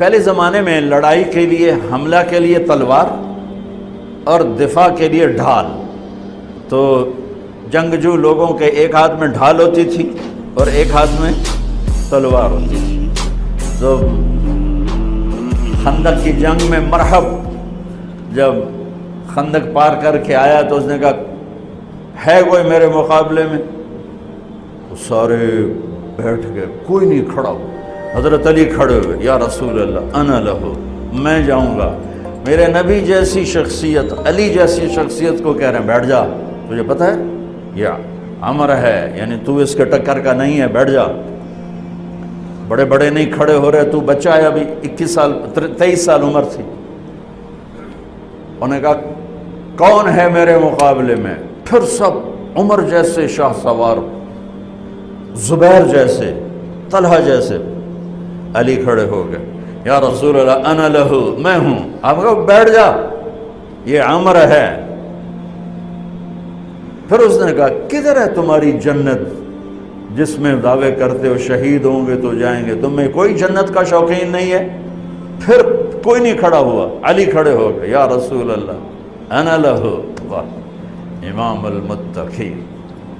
پہلے زمانے میں لڑائی کے لیے، حملہ کے لیے تلوار اور دفاع کے لیے ڈھال. تو جنگجو لوگوں کے ایک ہاتھ میں ڈھال ہوتی تھی اور ایک ہاتھ میں تلوار ہوتی تھی. تو خندق کی جنگ میں مرحب جب خندق پار کر کے آیا تو اس نے کہا ہے کوئی میرے مقابلے میں؟ تو سارے بیٹھ گئے، کوئی نہیں کھڑا ہو. حضرت علی کھڑے ہوئے، یا رسول اللہ انا لہو، میں جاؤں گا. میرے نبی جیسی شخصیت، علی جیسی شخصیت کو کہہ رہے ہیں بیٹھ جا، تجھے پتہ ہے یہ امر ہے، یعنی تو اس کے ٹکر کا نہیں ہے، بیٹھ جا. بڑے بڑے نہیں کھڑے ہو رہے، تو بچہ ہے، ابھی 21 سال 23 سال عمر تھی. انہوں نے کہا کون ہے میرے مقابلے میں؟ پھر سب عمر جیسے شاہ سوار، زبیر جیسے، طلحہ جیسے. علی کھڑے ہو گئے، یا رسول اللہ انا لہو، میں ہوں. آپ کہا بیٹھ جا، یہ عمر ہے. پھر اس نے کہا کدھر ہے تمہاری جنت جس میں دعوے کرتے ہو شہید ہوں گے تو جائیں گے، تم میں کوئی جنت کا شوقین نہیں ہے؟ پھر کوئی نہیں کھڑا ہوا. علی کھڑے ہو گئے، یا رسول اللہ انا لہو. واہ، امام المتقین،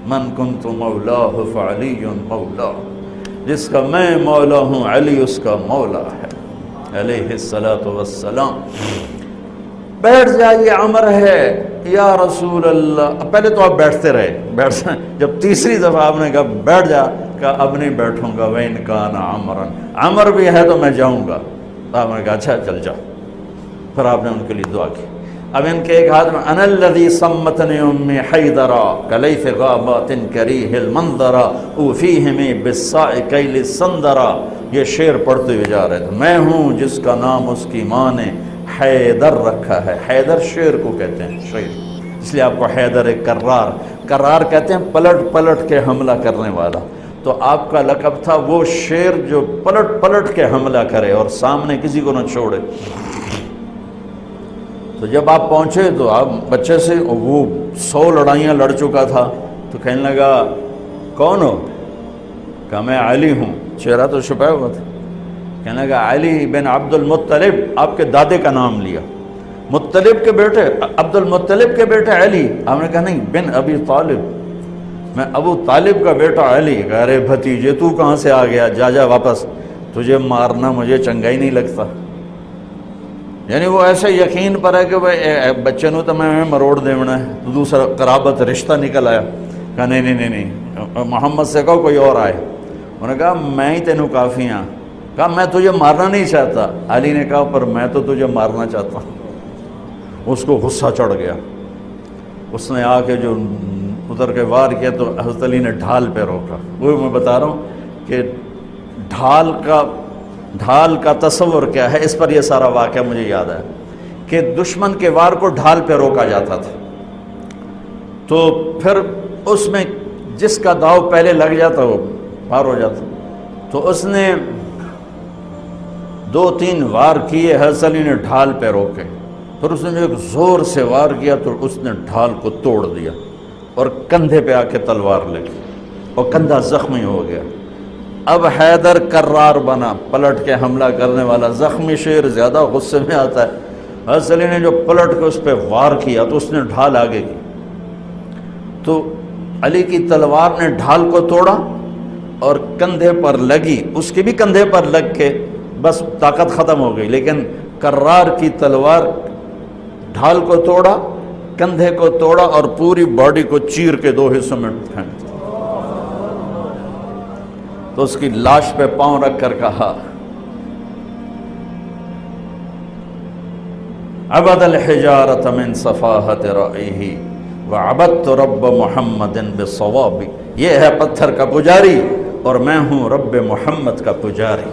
من کنت مولاہ فعلی مولا، جس کا میں مولا ہوں علی اس کا مولا ہے علیہ الصلاۃ والسلام. بیٹھ جائیے، عمر ہے یا رسول اللہ. پہلے تو آپ بیٹھتے رہے، جب تیسری دفعہ آپ نے کہا بیٹھ جا، کہا اب نہیں بیٹھوں گا. وَإِنْ كَانَ عَمْرًا، عمر بھی ہے تو میں جاؤں گا. تو آپ نے کہا اچھا چل جاؤ. پھر آپ نے ان کے لیے دعا کی. اب ان کے ایک ہاتھ میں انا الذی صمتنی امی حیدرا کلیث غابات کریہ المنظرا اوفیہمی بالصاع کیل السندرا. یہ شعر پڑھتے ہوئے جا رہے تھے. میں ہوں جس کا نام اس کی ماں نے حیدر رکھا ہے. حیدر شعر کو کہتے ہیں، شعر، اس لیے آپ کو حیدر کرار، کرار کہتے ہیں پلٹ پلٹ کے حملہ کرنے والا. تو آپ کا لقب تھا وہ شعر جو پلٹ پلٹ کے حملہ کرے اور سامنے کسی کو نہ چھوڑے. تو جب آپ پہنچے تو آپ بچے سے، وہ 100 لڑائیاں لڑ چکا تھا، تو کہنے لگا کون ہو؟ کہا میں علی ہوں. چہرہ تو چھپایا ہوا تھا. کہنے لگا علی بن عبد المطلب، آپ کے دادے کا نام لیا. مطلب کے بیٹے، عبد المطلب کے بیٹے علی. آپ نے کہا نہیں، بن ابی طالب، میں ابو طالب کا بیٹا علی. کہا ارے بھتیجے تو کہاں سے آ گیا، جا جا واپس، تجھے مارنا مجھے چنگا ہی نہیں لگتا. یعنی وہ ایسے یقین پر ہے کہ بچے نو تو میں مروڑ دیونا ہے. تو دوسرا قرابت رشتہ نکل آیا. کہا نہیں نہیں نہیں نہیں، محمد سے کہو کوئی اور آئے. انہوں نے کہا میں ہی تینوں کافی ہاں. کہا میں تجھے مارنا نہیں چاہتا. علی نے کہا پر میں تو تجھے مارنا چاہتا ہوں. اس کو غصہ چڑھ گیا. اس نے آ کے جو اتر کے وار کیا تو حضرت علی نے ڈھال پہ روکا. وہ میں بتا رہا ہوں کہ ڈھال کا تصور کیا ہے. اس پر یہ سارا واقعہ مجھے یاد ہے کہ دشمن کے وار کو ڈھال پہ روکا جاتا تھا. تو پھر اس میں جس کا داؤ پہلے لگ جاتا وہ پار ہو جاتا. تو اس نے 2-3 وار کیے، حضرت علی نے ڈھال پہ روکے. پھر اس نے ایک زور سے وار کیا تو اس نے ڈھال کو توڑ دیا اور کندھے پہ آ کے تلوار لگی اور کندھا زخمی ہو گیا. اب حیدر کرار بنا، پلٹ کے حملہ کرنے والا. زخمی شیر زیادہ غصے میں آتا ہے. حضرت علی نے جو پلٹ کے اس پہ وار کیا تو اس نے ڈھال آگے کی. تو علی کی تلوار نے ڈھال کو توڑا اور کندھے پر لگی. اس کے بھی کندھے پر لگ کے بس طاقت ختم ہو گئی. لیکن کرار کی تلوار ڈھال کو توڑا، کندھے کو توڑا اور پوری باڈی کو چیر کے 2 حصوں میں پھینک دیا. تو اس کی لاش پہ پاؤں رکھ کر کہا عبد الحجارۃ من صفاحت رأیہ وعبدت رب محمد بالصواب. یہ ہے پتھر کا پجاری اور میں ہوں رب محمد کا پجاری.